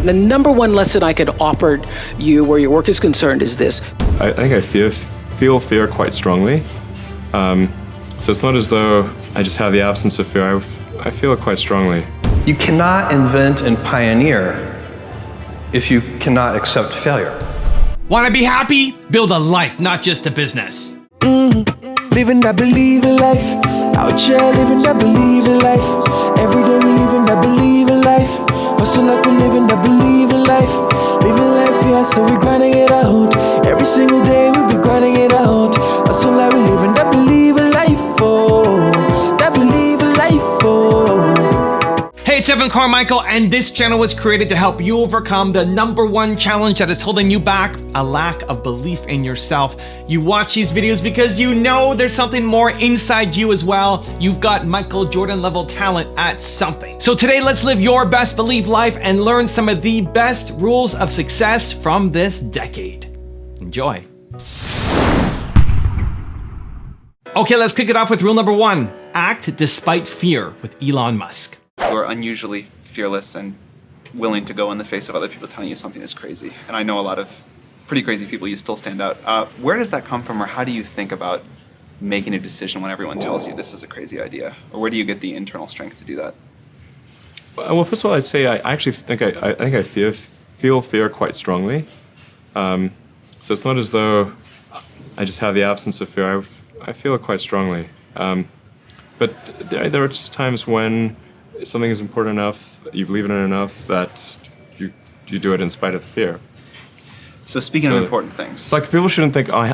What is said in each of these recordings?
The number one lesson I could offer you where your work is concerned is this. I think I feel fear quite strongly. So it's not as though I just have the absence of fear. I feel it quite strongly. You cannot invent and pioneer if you cannot accept failure. Want to be happy? Build a life, not just a business. Living that believing life. Out here living that believing life. Every day we living that believing life. Hustle like we're living that believing life. Living life, yeah, so we grinding it out. Every single day we be grinding it out. Hustle like we living that believing life, oh. That believing life, oh. Hey, it's Evan Carmichael, and this channel was created to help you overcome the #1 challenge that is holding you back, a lack of belief in yourself. You watch these videos because you know there's something more inside you as well. You've got Michael Jordan level talent at something. So today, let's live your best belief life and learn some of the best rules of success from this decade. Enjoy. Okay, let's kick it off with rule number 1. Act despite fear with Elon Musk. You are unusually fearless and willing to go in the face of other people telling you something is crazy. And I know a lot of pretty crazy people, you still stand out. Where does that come from, or how do you think about making a decision when everyone tells you this is a crazy idea? Or where do you get the internal strength to do that? Well, first of all, I'd say I actually think I feel fear quite strongly. So it's not as though I just have the absence of fear. I feel it quite strongly. But there are just times when something is important enough, you believe in it enough that you do it in spite of the fear. So speaking of important things, like people shouldn't think people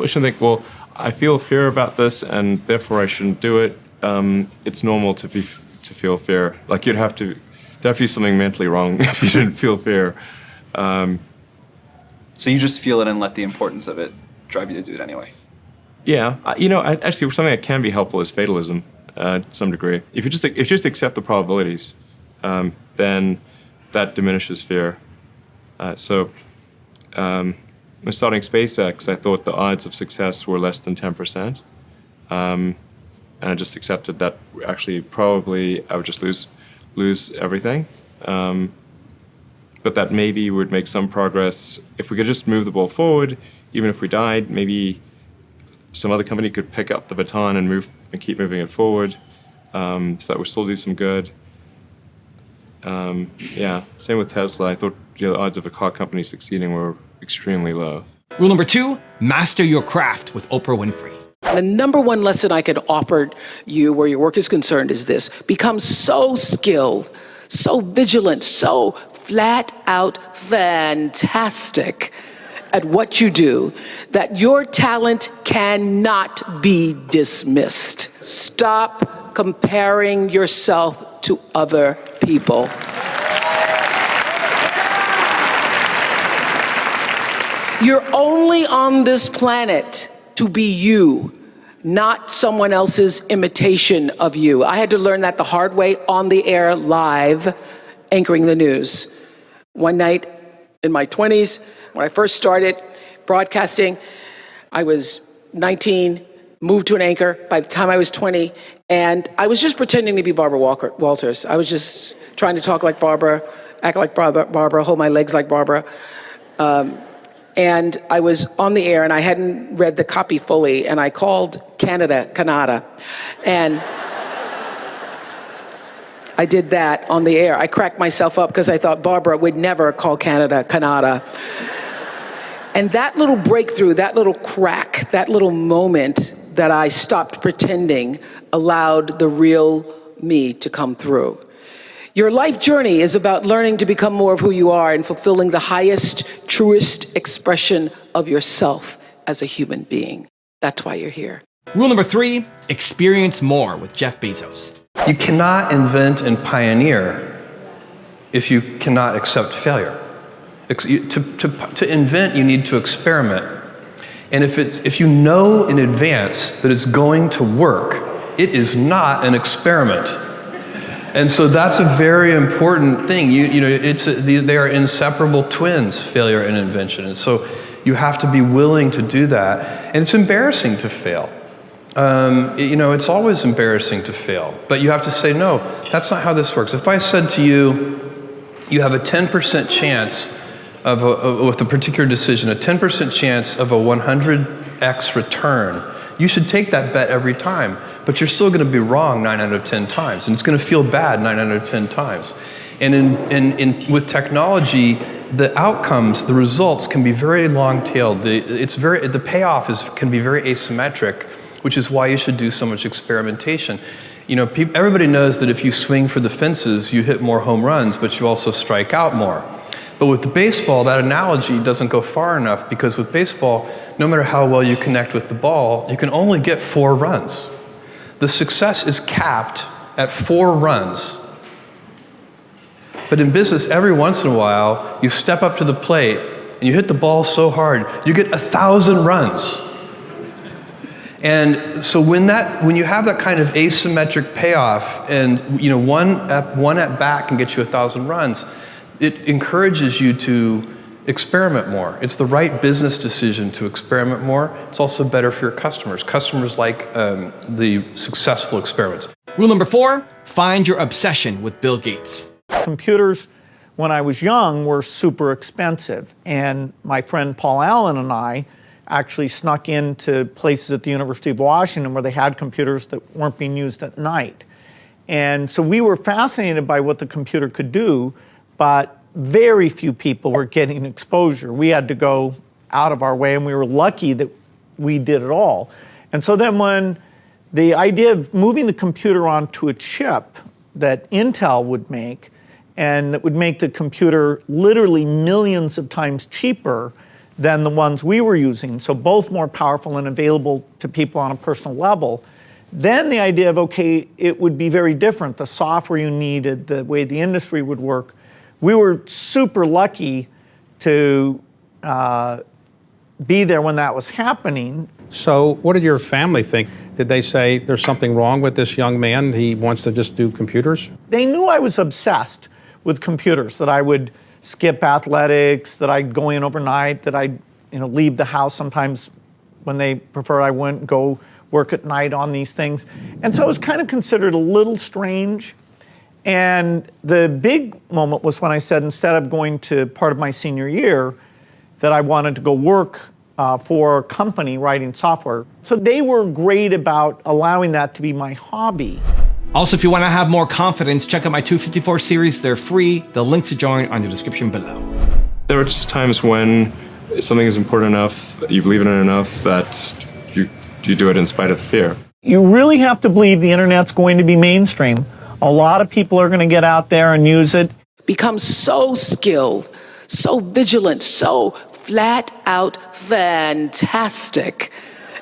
shouldn't think, well, I feel fear about this and therefore I shouldn't do it. It's normal to feel fear. Like you'd have to do something mentally wrong if you didn't feel fear. So you just feel it and let the importance of it drive you to do it anyway. Yeah, actually something that can be helpful is fatalism. To some degree. If you just accept the probabilities, then that diminishes fear. When starting SpaceX, I thought the odds of success were less than 10%. And I just accepted that actually probably I would just lose everything. But that maybe would make some progress. If we could just move the ball forward, even if we died, maybe some other company could pick up the baton and keep moving it forward, so that would still do some good. Yeah, same with Tesla. I thought the odds of a car company succeeding were extremely low. Rule number 2, master your craft with Oprah Winfrey. The number one lesson I could offer you where your work is concerned is this. Become so skilled, so vigilant, so flat out fantastic at what you do that your talent cannot be dismissed. Stop comparing yourself to other people. You're only on this planet to be you, not someone else's imitation of you. I had to learn that the hard way on the air live, anchoring the news. One night in my 20s, when I first started broadcasting, I was 19, moved to an anchor by the time I was 20, and I was just pretending to be Barbara Walters. I was just trying to talk like Barbara, act like Barbara, hold my legs like Barbara. And I was on the air, and I hadn't read the copy fully, and I called Canada. And I did that on the air. I cracked myself up because I thought Barbara would never call Canada. And that little breakthrough, that little crack, that little moment that I stopped pretending allowed the real me to come through. Your life journey is about learning to become more of who you are and fulfilling the highest, truest expression of yourself as a human being. That's why you're here. Rule number 3, experience more with Jeff Bezos. You cannot invent and pioneer if you cannot accept failure. To invent, you need to experiment. And if you know in advance that it's going to work, it is not an experiment. And so that's a very important thing. They are inseparable twins, failure and invention. And so you have to be willing to do that. And it's embarrassing to fail. It's always embarrassing to fail. But you have to say, no, that's not how this works. If I said to you, you have a 10% chance with a particular decision, a 10% chance of a 100x return. You should take that bet every time, but you're still going to be wrong 9 out of 10 times, and it's going to feel bad 9 out of 10 times. And with technology, the outcomes, the results can be very long-tailed. The payoff can be very asymmetric, which is why you should do so much experimentation. You know, everybody knows that if you swing for the fences, you hit more home runs, but you also strike out more. But with the baseball, that analogy doesn't go far enough, because with baseball, no matter how well you connect with the ball, you can only get 4 runs. The success is capped at 4 runs. But in business, every once in a while, you step up to the plate and you hit the ball so hard, you get 1,000 runs. And so when you have that kind of asymmetric payoff, and you know one at bat can get you 1,000 runs, it encourages you to experiment more. It's the right business decision to experiment more. It's also better for your customers. Customers like the successful experiments. Rule number 4, find your obsession with Bill Gates. Computers, when I was young, were super expensive. And my friend Paul Allen and I actually snuck into places at the University of Washington where they had computers that weren't being used at night. And so we were fascinated by what the computer could do, but very few people were getting exposure. We had to go out of our way, and we were lucky that we did it all. And so then when the idea of moving the computer onto a chip that Intel would make, and that would make the computer literally millions of times cheaper than the ones we were using, so both more powerful and available to people on a personal level, then the idea of, okay, it would be very different. The software you needed, the way the industry would work. We were super lucky to be there when that was happening. So what did your family think? Did they say there's something wrong with this young man? He wants to just do computers? They knew I was obsessed with computers, that I would skip athletics, that I'd go in overnight, that I'd leave the house sometimes when they prefer I wouldn't go work at night on these things. And so it was kind of considered a little strange. And the big moment was when I said, instead of going to part of my senior year, that I wanted to go work for a company writing software. So they were great about allowing that to be my hobby. Also, if you want to have more confidence, check out my 254 series. They're free. The link to join on the description below. There are just times when something is important enough, you believe in it enough, that you do it in spite of the fear. You really have to believe the internet's going to be mainstream. A lot of people are going to get out there and use it. Become so skilled, so vigilant, so flat out fantastic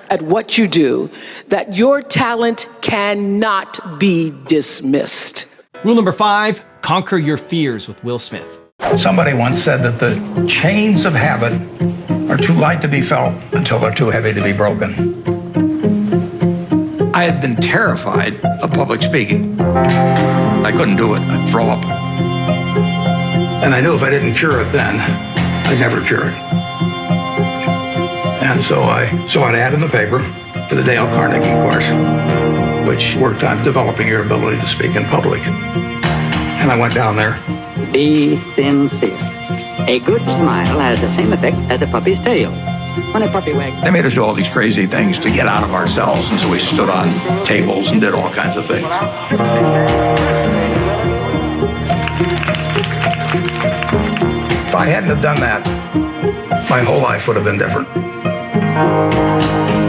at what you do that your talent cannot be dismissed. Rule number 5, conquer your fears with Will Smith. Somebody once said that the chains of habit are too light to be felt until they're too heavy to be broken. I had been terrified of public speaking. I couldn't do it. I'd throw up. And I knew if I didn't cure it then, I'd never cure it. And so I saw an ad in the paper for the Dale Carnegie course, which worked on developing your ability to speak in public. And I went down there. Be sincere. A good smile has the same effect as a puppy's tail. When a puppy wags. They made us do all these crazy things to get out of ourselves, and so we stood on tables and did all kinds of things. If I hadn't have done that, my whole life would have been different.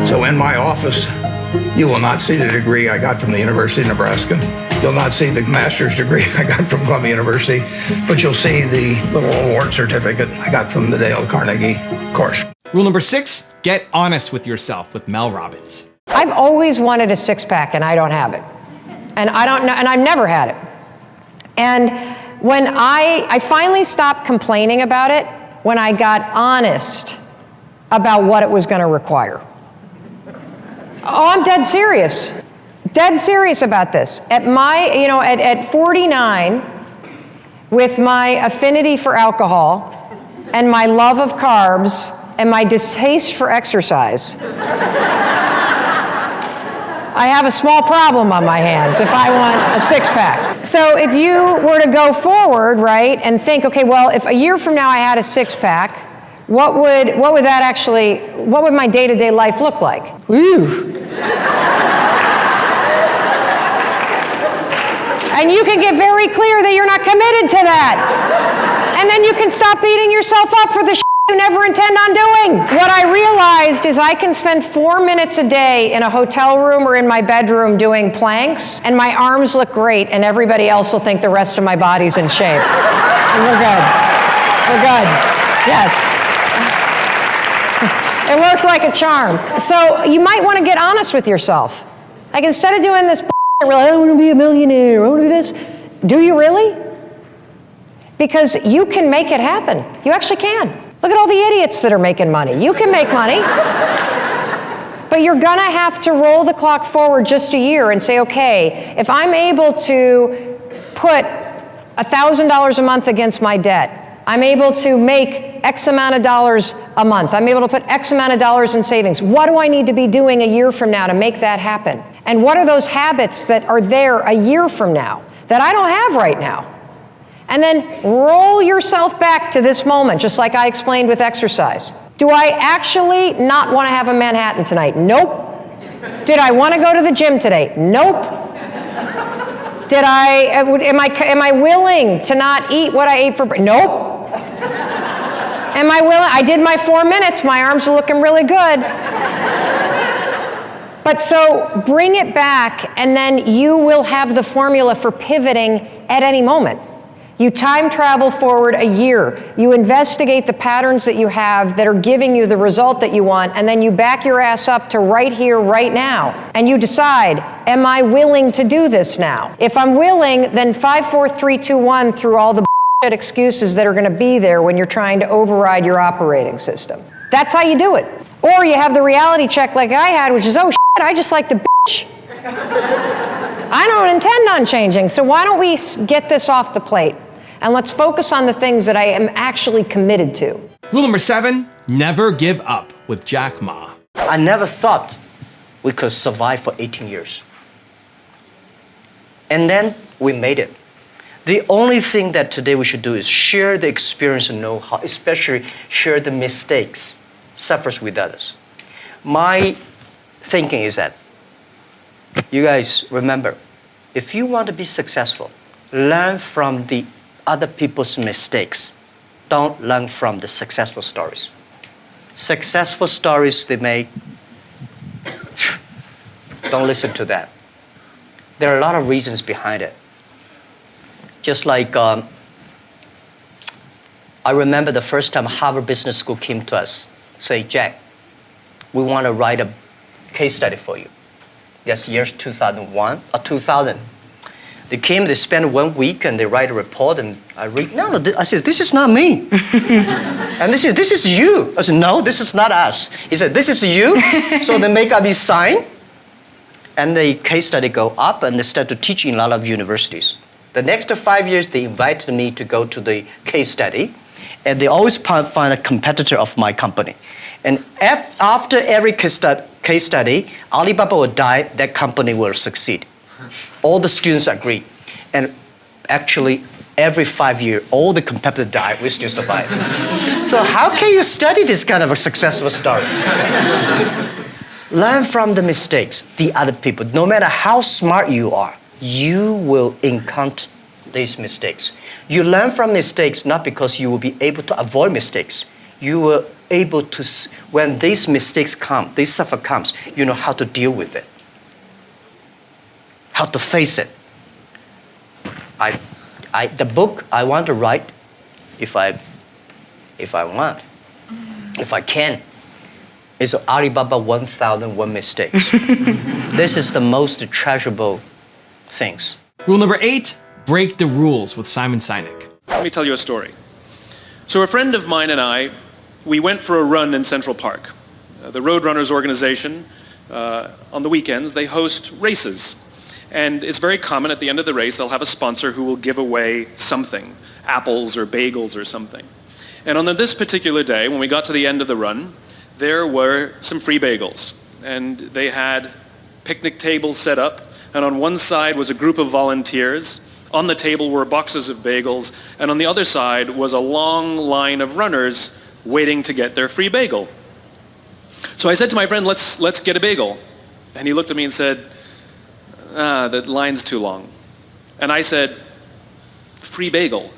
So in my office, you will not see the degree I got from the University of Nebraska. You'll not see the master's degree I got from Columbia University, but you'll see the little award certificate I got from the Dale Carnegie course. Rule number 6, get honest with yourself with Mel Robbins. I've always wanted a six-pack and I don't have it. And I don't know, and I've never had it. And when I finally stopped complaining about it, when I got honest about what it was going to require. Oh, I'm dead serious. Dead serious about this. At my, at 49, with my affinity for alcohol and my love of carbs and my distaste for exercise, I have a small problem on my hands if I want a six-pack. So if you were to go forward, right, and think, okay, well, if a year from now I had a six-pack, what would my day-to-day life look like? Ooh. And you can get very clear that you're not committed to that. And then you can stop beating yourself up for the shit you never intend on doing. What I realized is I can spend 4 minutes a day in a hotel room or in my bedroom doing planks, and my arms look great, and everybody else will think the rest of my body's in shape. And we're good. We're good. Yes. It worked like a charm. So you might want to get honest with yourself. Like, instead of doing this I want to be a millionaire, I want to do this. Do you really? Because you can make it happen. You actually can. Look at all the idiots that are making money. You can make money. But you're going to have to roll the clock forward just a year and say, okay, if I'm able to put $1,000 a month against my debt, I'm able to make X amount of dollars a month, I'm able to put X amount of dollars in savings, what do I need to be doing a year from now to make that happen? And what are those habits that are there a year from now that I don't have right now? And then roll yourself back to this moment, just like I explained with exercise. Do I actually not want to have a Manhattan tonight? Nope. Did I want to go to the gym today? Nope. Am I willing to not eat what I ate for breakfast? Nope. Am I willing? I did my 4 minutes. My arms are looking really good. But so bring it back, and then you will have the formula for pivoting at any moment. You time travel forward a year. You investigate the patterns that you have that are giving you the result that you want, and then you back your ass up to right here, right now. And you decide, am I willing to do this now? If I'm willing, then 5, 4, 3, 2, 1 through all the bullshit excuses that are going to be there when you're trying to override your operating system. That's how you do it. Or you have the reality check like I had, which is, oh, I just like to bitch. I don't intend on changing, so why don't we get this off the plate? And let's focus on the things that I am actually committed to. Rule number 7, never give up with Jack Ma. I never thought we could survive for 18 years. And then we made it. The only thing that today we should do is share the experience and know-how, especially share the mistakes, suffers with others. My thinking is that, you guys remember, if you want to be successful, learn from the other people's mistakes. Don't learn from the successful stories. Successful stories they make, don't listen to that. There are a lot of reasons behind it. Just like, I remember the first time Harvard Business School came to us, say, Jack, we want to write a case study for you. That's years 2001 or 2000. They came, they spent 1 week, and they write a report, and I read, I said, this is not me. And they said, this is you. I said, no, this is not us. He said, this is you. So they make up his sign, and the case study go up, and they start to teach in a lot of universities. The next 5 years, they invited me to go to the case study, and they always find a competitor of my company. And after every case study, Alibaba will die, that company will succeed. All the students agree. And actually, every 5 years, all the competitors die, we still survive. So how can you study this kind of a successful story? Learn from the mistakes, the other people. No matter how smart you are, you will encounter these mistakes. You learn from mistakes not because you will be able to avoid mistakes. You will able to, when these mistakes come, this suffer comes, you know how to deal with it. How to face it. The book I want to write, if I can, is Alibaba 1001 Mistakes. This is the most treasurable things. Rule number 8, break the rules with Simon Sinek. Let me tell you a story. So a friend of mine and I, we went for a run in Central Park. The Roadrunners organization, on the weekends, they host races. And it's very common at the end of the race, they'll have a sponsor who will give away something, apples or bagels or something. And on this particular day, when we got to the end of the run, there were some free bagels. And they had picnic table set up, and on one side was a group of volunteers. On the table were boxes of bagels, and on the other side was a long line of runners waiting to get their free bagel. So I said to my friend, let's get a bagel. And he looked at me and said, the line's too long. And I said, free bagel.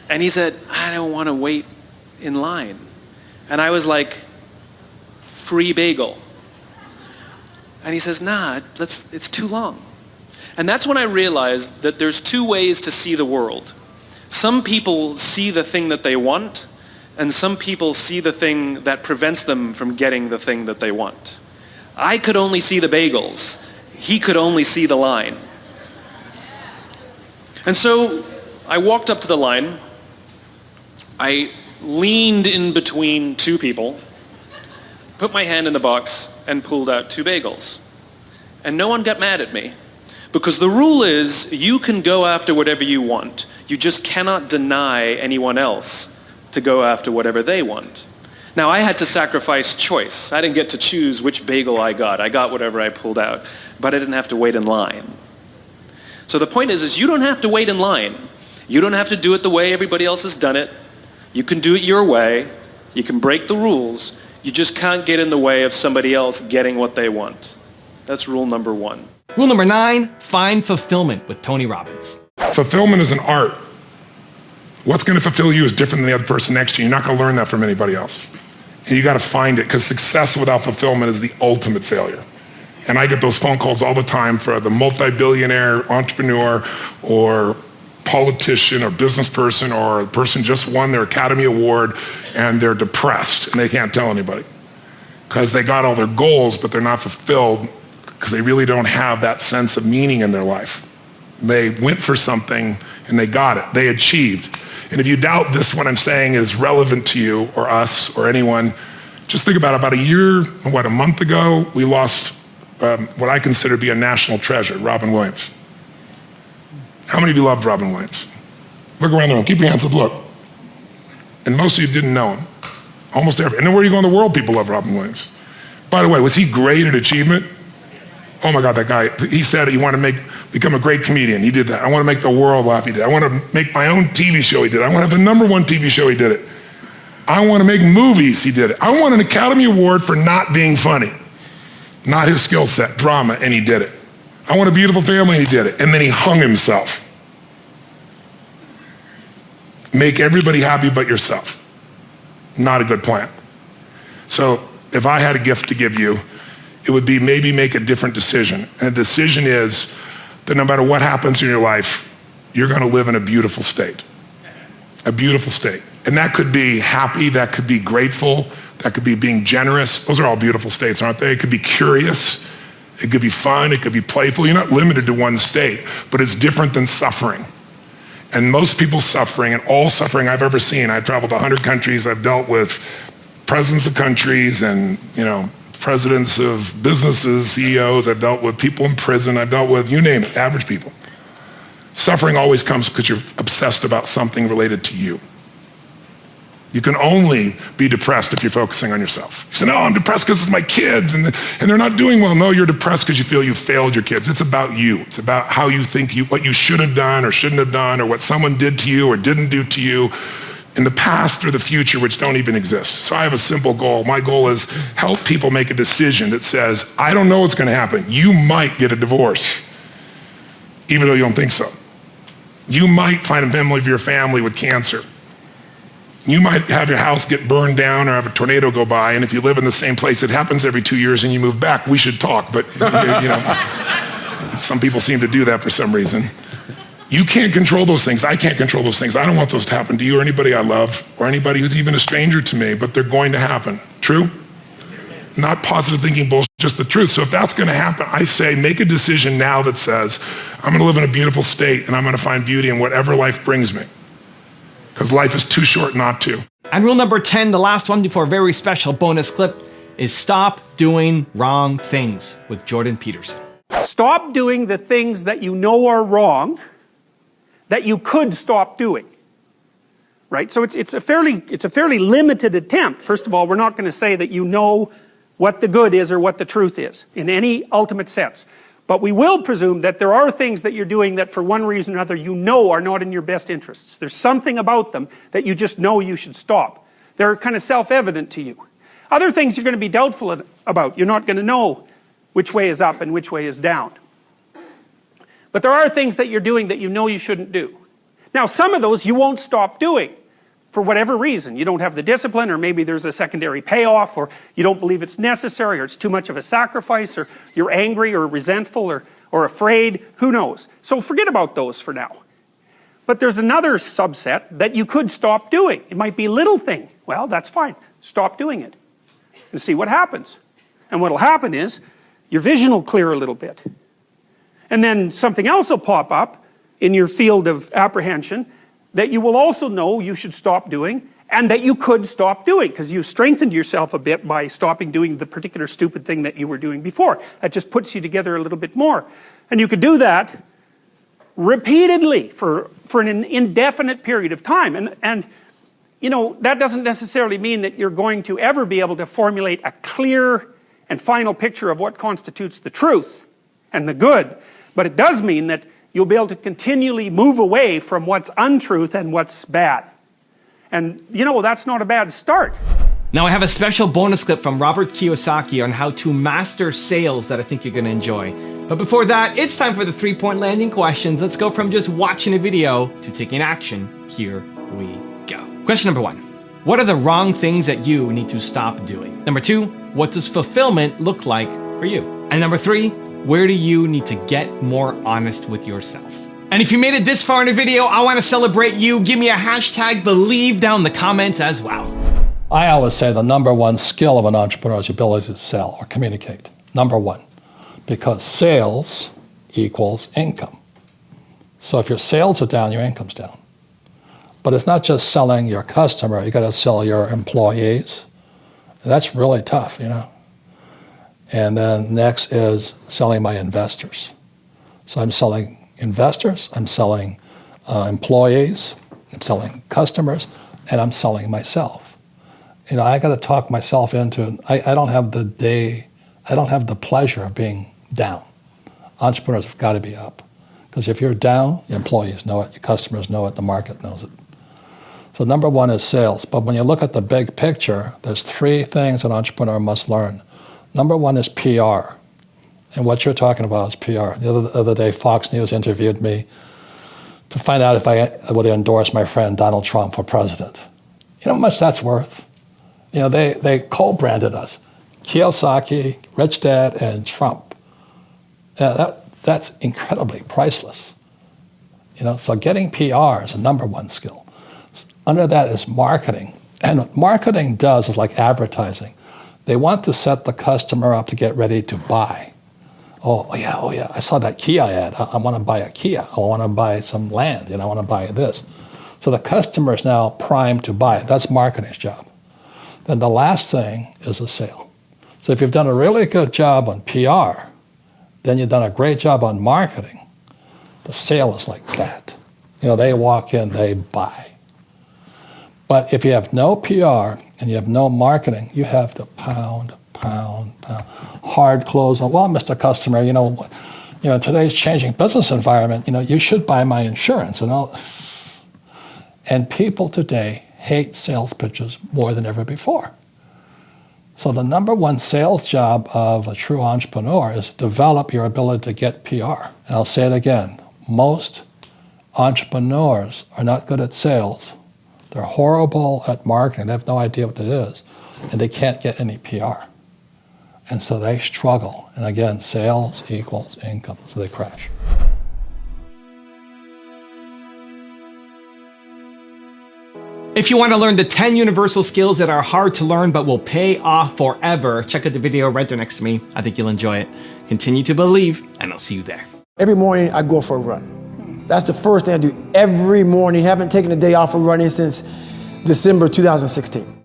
And he said, I don't want to wait in line. And I was like, free bagel. And he says, nah, it's too long. And that's when I realized that there's two ways to see the world. Some people see the thing that they want, and some people see the thing that prevents them from getting the thing that they want. I could only see the bagels. He could only see the line. And so I walked up to the line. I leaned in between two people, put my hand in the box, and pulled out two bagels. And no one got mad at me, because the rule is you can go after whatever you want. You just cannot deny anyone else to go after whatever they want. Now, I had to sacrifice choice. I didn't get to choose which bagel I got. I got whatever I pulled out, but I didn't have to wait in line. So the point is you don't have to wait in line. You don't have to do it the way everybody else has done it. You can do it your way. You can break the rules. You just can't get in the way of somebody else getting what they want. That's rule number 1. Rule number 9, find fulfillment with Tony Robbins. Fulfillment is an art. What's going to fulfill you is different than the other person next to you. You're not going to learn that from anybody else. And you got to find it, because success without fulfillment is the ultimate failure. And I get those phone calls all the time for the multi-billionaire entrepreneur or politician or business person or a person just won their Academy Award and they're depressed and they can't tell anybody because they got all their goals, but they're not fulfilled because they really don't have that sense of meaning in their life. They went for something and they got it. They achieved. And if you doubt this, what I'm saying is relevant to you or us or anyone, just think about a month ago, we lost what I consider to be a national treasure, Robin Williams. How many of you loved Robin Williams? Look around the room, keep your hands up, look. And most of you didn't know him. Almost every, and where you go in the world, people love Robin Williams. By the way, was he great at achievement? Oh my God, that guy, he said he wanted to become a great comedian. He did that. I want to make the world laugh. He did. I want to make my own TV show. He did it. I want to have the #1 TV show. He did it. I want to make movies. He did it. I want an Academy Award for not being funny. Not his skill set, drama, and he did it. I want a beautiful family, and he did it. And then he hung himself. Make everybody happy but yourself. Not a good plan. So if I had a gift to give you, it would be maybe make a different decision. And the decision is that no matter what happens in your life, you're going to live in a beautiful state. A beautiful state. And that could be happy, that could be grateful, that could be being generous. Those are all beautiful states, aren't they? It could be curious, it could be fun, it could be playful. You're not limited to one state, but it's different than suffering. And most people's suffering, and all suffering I've ever seen, I've traveled to 100 countries, I've dealt with presidents of countries and, presidents of businesses, CEOs, I've dealt with people in prison, I've dealt with, you name it, average people. Suffering always comes because you're obsessed about something related to you. You can only be depressed if you're focusing on yourself. You say, no, I'm depressed because it's my kids and they're not doing well. No, you're depressed because you feel you failed your kids. It's about you. It's about how you think what you should have done or shouldn't have done, or what someone did to you or didn't do to you in the past or the future, which don't even exist. So I have a simple goal. My goal is help people make a decision that says, I don't know what's going to happen. You might get a divorce, even though you don't think so. You might find a member of your family with cancer. You might have your house get burned down or have a tornado go by, and if you live in the same place, it happens every 2 years and you move back, we should talk, but some people seem to do that for some reason. You can't control those things. I can't control those things. I don't want those to happen to you or anybody I love or anybody who's even a stranger to me, but they're going to happen. True? Not positive thinking bullshit, just the truth. So if that's going to happen, I say make a decision now that says, I'm going to live in a beautiful state and I'm going to find beauty in whatever life brings me. Because life is too short not to. And rule number 10, the last one before a very special bonus clip, is stop doing wrong things with Jordan Peterson. Stop doing the things that you know are wrong that you could stop doing. Right? So it's a fairly limited attempt. First of all, we're not going to say that you know what the good is or what the truth is in any ultimate sense. But we will presume that there are things that you're doing that for one reason or another you know are not in your best interests. There's something about them that you just know you should stop. They're kind of self-evident to you. Other things you're going to be doubtful about. You're not going to know which way is up and which way is down. But there are things that you're doing that you know you shouldn't do. Now, some of those you won't stop doing for whatever reason. You don't have the discipline, or maybe there's a secondary payoff, or you don't believe it's necessary, or it's too much of a sacrifice, or you're angry or resentful or afraid. Who knows? So forget about those for now. But there's another subset that you could stop doing. It might be a little thing. Well, that's fine. Stop doing it and see what happens. And what'll happen is your vision will clear a little bit. And then something else will pop up in your field of apprehension that you will also know you should stop doing, and that you could stop doing, because you've strengthened yourself a bit by stopping doing the particular stupid thing that you were doing before. That just puts you together a little bit more. And you could do that repeatedly for an indefinite period of time. And you know, that doesn't necessarily mean that you're going to ever be able to formulate a clear and final picture of what constitutes the truth and the good. But it does mean that you'll be able to continually move away from what's untruth and what's bad. And you know, that's not a bad start. Now I have a special bonus clip from Robert Kiyosaki on how to master sales that I think you're going to enjoy. But before that, it's time for the 3-point landing questions. Let's go from just watching a video to taking action. Here we go. Question number 1. What are the wrong things that you need to stop doing? Number 2, what does fulfillment look like for you? And number 3, where do you need to get more honest with yourself? And if you made it this far in the video, I want to celebrate you. Give me a hashtag believe down in the comments as well. I always say the number one skill of an entrepreneur is the ability to sell or communicate. Number one, because sales equals income. So if your sales are down, your income's down. But it's not just selling your customer, you got to sell your employees. That's really tough, you know. And then next is selling my investors. So I'm selling investors, I'm selling employees, I'm selling customers, and I'm selling myself. You know, I got to talk myself into, I don't have the pleasure of being down. Entrepreneurs have got to be up. Because if you're down, your employees know it, your customers know it, the market knows it. So number one is sales. But when you look at the big picture, there's 3 things an entrepreneur must learn. Number one is PR. And what you're talking about is PR. The other day, Fox News interviewed me to find out if I would endorse my friend Donald Trump for president. You know how much that's worth? You know, they co-branded us. Kiyosaki, Rich Dad, and Trump. That's incredibly priceless. You know, so getting PR is a number one skill. Under that is marketing. And what marketing does is like advertising. They want to set the customer up to get ready to buy. Oh yeah, I saw that Kia ad. I want to buy a Kia. I want to buy some land, and I want to buy this. So the customer is now primed to buy. That's marketing's job. Then the last thing is a sale. So if you've done a really good job on PR, then you've done a great job on marketing. The sale is like that. You know, they walk in, they buy. But if you have no PR and you have no marketing, you have to pound, hard close on, well, Mr. Customer, you know, today's changing business environment, you know, you should buy my insurance and all. And people today hate sales pitches more than ever before. So the number one sales job of a true entrepreneur is to develop your ability to get PR. And I'll say it again, most entrepreneurs are not good at sales. They're horrible at marketing. They have no idea what it is. And they can't get any PR. And so they struggle. And again, sales equals income. So they crash. If you want to learn the 10 universal skills that are hard to learn but will pay off forever, check out the video right there next to me. I think you'll enjoy it. Continue to believe, and I'll see you there. Every morning I go for a run. That's the first thing I do every morning. Haven't taken a day off of running since December 2016.